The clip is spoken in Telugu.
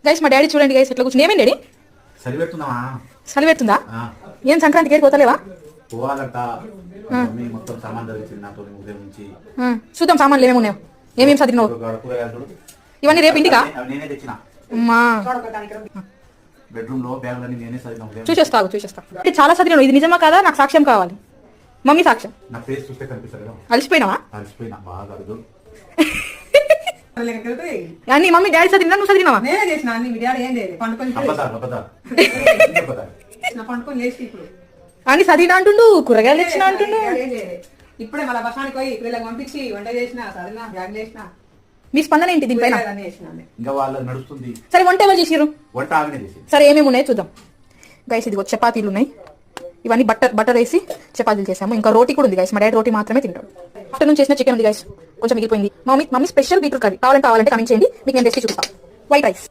గైస్ మా డాడీ చూడండి గైస్ ఎట్లా కూర్చుని. ఏమేం డాడీ చలి పెడుతుందా? ఏం సంక్రాంతికి ఏడు పోతలేవా? చూద్దాం సామాన్లు ఏమేమి ఉన్నాయో, ఏమేమి చదివినావు. ఇవన్నీ రేపు ఇంటికా? చూసేస్తా. చాలా చదివినావు. ఇది నిజమా కాదా? నాకు సాక్ష్యం కావాలి. మమ్మీ సాక్ష్యం. అలసిపోయినావా? అన్ని మమ్మీ డాడీ చదివినా నువ్వు చదివినావా? అన్ని చదివినా అంటుండు, కూరగాయలు తెచ్చినా అంటుండు. ఇప్పుడే మళ్ళీ బసానికి పోయి పిల్లలకు పంపించి వంట చేసిన చదివినా బ్యాగ్ చేసిన. మీ స్పందన ఏంటి దీనిపైన? నడుస్తుంది. సరే వంట ఎవరు చేసిర్రు? సరే ఏమేమి ఉన్నాయో చూద్దాం. గైస్ ఇదిగో చపాతీలు ఉన్నాయి. ఇవన్నీ బటర్ వేసి చపాతీలు చేసాము. ఇంకా రోటీ కూడా ఉంది గైస్. మా డాడీ రోటీ మాత్రమే తింటాడు. ఆఫ్టర్నూన్ చేసిన చికెన్ ఉంది గైస్, కొంచెం మిగిలిపోయింది. మమ్మీ స్పెషల్ బీట్రూట్ కర్రీ కావాలంటే కమెంట్ చేయండి, మీకు నేను రెసిపీ చూపిస్తాను. White rice.